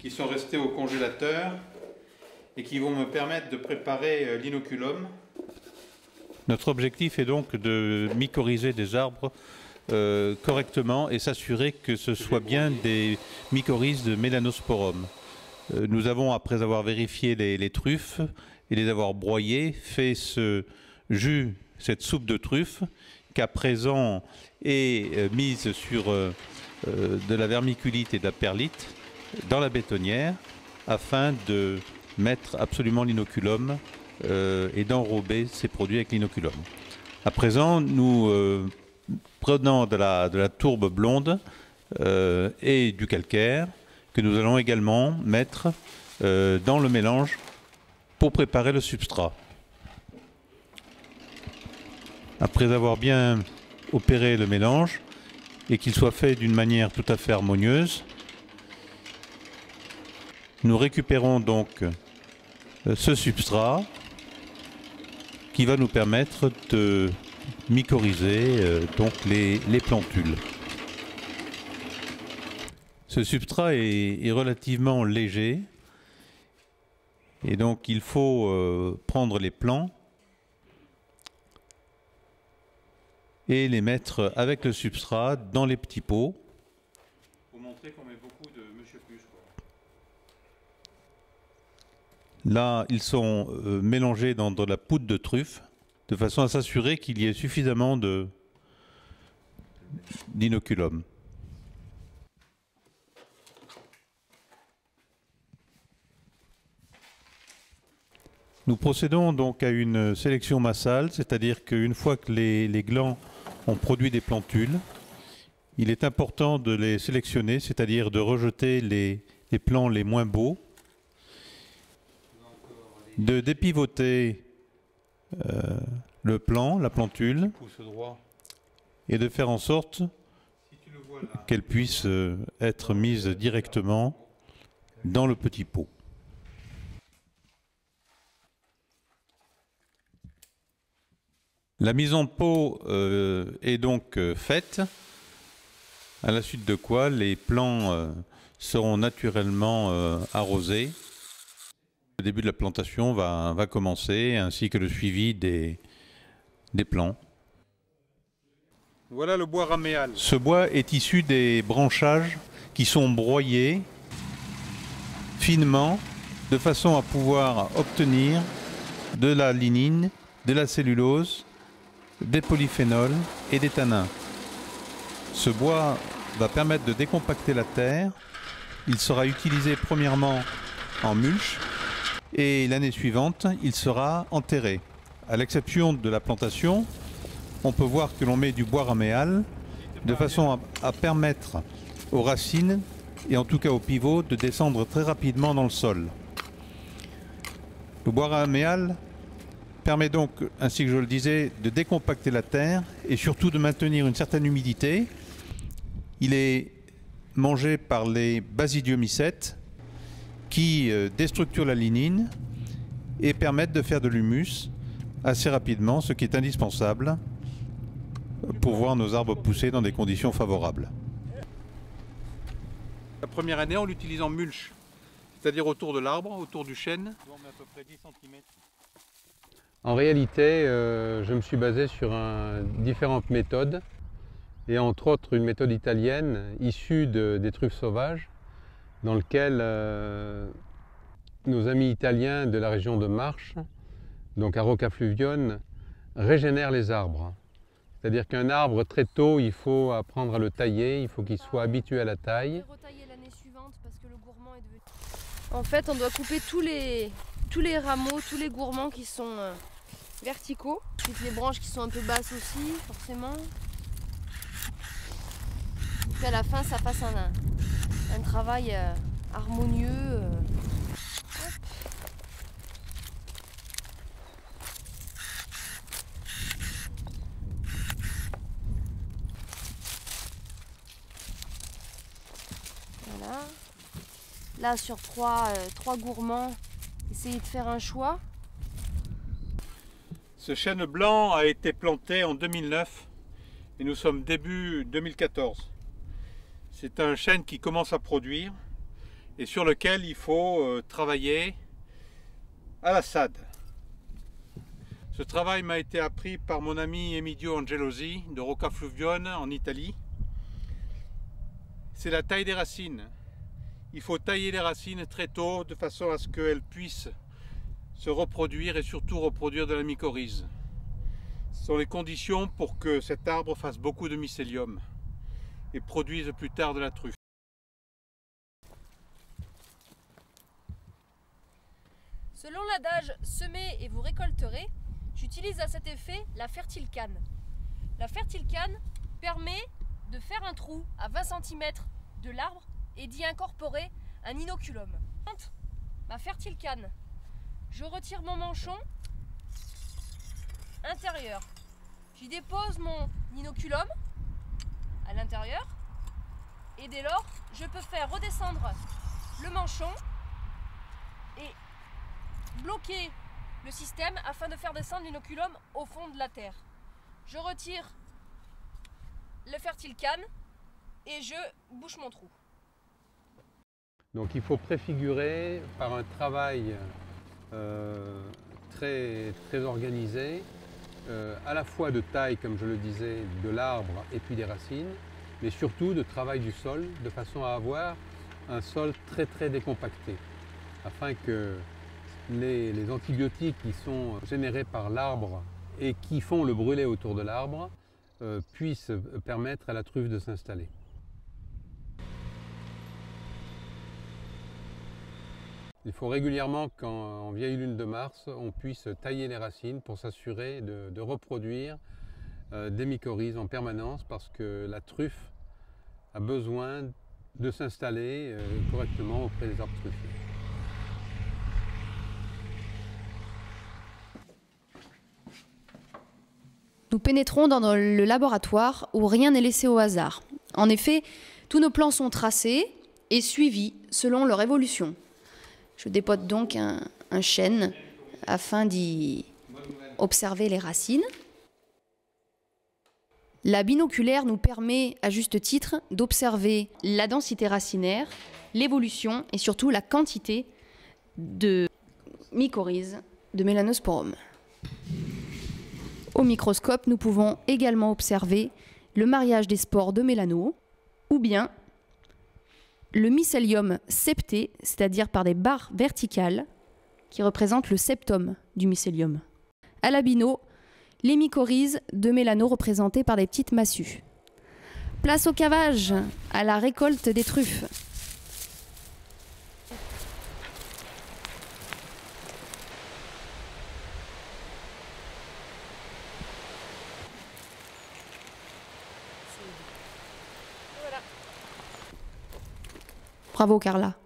qui sont restés au congélateur et qui vont me permettre de préparer l'inoculum. Notre objectif est donc de mycorhizer des arbres correctement et s'assurer que ce soit bien des mycorhizes de Melanosporum. Nous avons, après avoir vérifié les truffes et les avoir broyées, fait ce jus, cette soupe de truffes, qu'à présent est mise sur de la vermiculite et de la perlite dans la bétonnière afin de mettre absolument l'inoculum et d'enrober ces produits avec l'inoculum. À présent, nous prenons de la tourbe blonde et du calcaire que nous allons également mettre dans le mélange pour préparer le substrat. Après avoir bien opéré le mélange et qu'il soit fait d'une manière tout à fait harmonieuse, nous récupérons donc ce substrat qui va nous permettre de mycorhizer donc les plantules. Ce substrat est relativement léger et donc il faut prendre les plants et les mettre avec le substrat dans les petits pots. Pour montrer qu'on met beaucoup de Monsieur Plus, quoi. Là, ils sont mélangés dans de la poudre de truffe, de façon à s'assurer qu'il y ait suffisamment d'inoculum. Nous procédons donc à une sélection massale, c'est-à-dire qu'une fois que les glands ont produit des plantules, il est important de les sélectionner, c'est-à-dire de rejeter les plants les moins beaux, de dépivoter le plant, la plantule, et de faire en sorte qu'elle puisse être mise directement dans le petit pot. La mise en pot est donc faite, à la suite de quoi les plants seront naturellement arrosés. Le début de la plantation va commencer, ainsi que le suivi des plants. Voilà le bois raméal. Ce bois est issu des branchages qui sont broyés finement, de façon à pouvoir obtenir de la lignine, de la cellulose, des polyphénols et des tanins. Ce bois va permettre de décompacter la terre. Il sera utilisé premièrement en mulch et l'année suivante, il sera enterré. À l'exception de la plantation, on peut voir que l'on met du bois raméal de façon à permettre aux racines et en tout cas aux pivots de descendre très rapidement dans le sol. Le bois raméal permet donc, ainsi que je le disais, de décompacter la terre et surtout de maintenir une certaine humidité. Il est mangé par les basidiomycètes qui déstructurent la lignine et permettent de faire de l'humus assez rapidement, ce qui est indispensable pour voir nos arbres pousser dans des conditions favorables. La première année, on l'utilise en mulch, c'est-à-dire autour de l'arbre, autour du chêne. On met à peu près 10 cm. En réalité, je me suis basé sur différentes méthodes, et entre autres une méthode italienne issue des truffes sauvages, dans laquelle nos amis italiens de la région de Marche, donc à Roccafluvione, régénèrent les arbres. C'est-à-dire qu'un arbre, très tôt, il faut apprendre à le tailler, il faut qu'il soit habitué à la taille. Retailler l'année suivante parce que le gourmand est devenu... En fait, on doit couper tous les rameaux, tous les gourmands qui sont verticaux, toutes les branches qui sont un peu basses aussi, forcément. Et puis à la fin, ça passe un travail harmonieux. Voilà. Là, sur trois gourmands, essayez de faire un choix. Ce chêne blanc a été planté en 2009 et nous sommes début 2014. C'est un chêne qui commence à produire et sur lequel il faut travailler à la SAD. Ce travail m'a été appris par mon ami Emidio Angelosi de Roccafluvione en Italie. C'est la taille des racines. Il faut tailler les racines très tôt de façon à ce qu'elles puissent se reproduire et surtout reproduire de la mycorhize. Ce sont les conditions pour que cet arbre fasse beaucoup de mycélium et produise plus tard de la truffe. Selon l'adage « semez et vous récolterez », j'utilise à cet effet la fertile-canne. La fertile-canne permet de faire un trou à 20 cm de l'arbre et d'y incorporer un inoculum. Ma fertile-canne, je retire mon manchon intérieur. J'y dépose mon inoculum à l'intérieur et dès lors, je peux faire redescendre le manchon et bloquer le système afin de faire descendre l'inoculum au fond de la terre. Je retire le fertile-canne et je bouche mon trou. Donc il faut préfigurer par un travail très organisé, à la fois de taille, comme je le disais, de l'arbre et puis des racines, mais surtout de travail du sol, de façon à avoir un sol très décompacté, afin que les antibiotiques qui sont générés par l'arbre et qui font le brûler autour de l'arbre puissent permettre à la truffe de s'installer. Il faut régulièrement qu'en vieille lune de mars, on puisse tailler les racines pour s'assurer de reproduire des mycorhizes en permanence parce que la truffe a besoin de s'installer correctement auprès des arbres truffiers. Nous pénétrons dans le laboratoire où rien n'est laissé au hasard. En effet, tous nos plans sont tracés et suivis selon leur évolution. Je dépote donc un chêne afin d'y observer les racines. La binoculaire nous permet, à juste titre, d'observer la densité racinaire, l'évolution et surtout la quantité de mycorhizes de Melanosporum. Au microscope, nous pouvons également observer le mariage des spores de mélano ou bien le mycélium septé, c'est-à-dire par des barres verticales qui représentent le septum du mycélium. À la bino, les mycorhizes de mélano représentées par des petites massues. Place au cavage, à la récolte des truffes. Bravo Carla.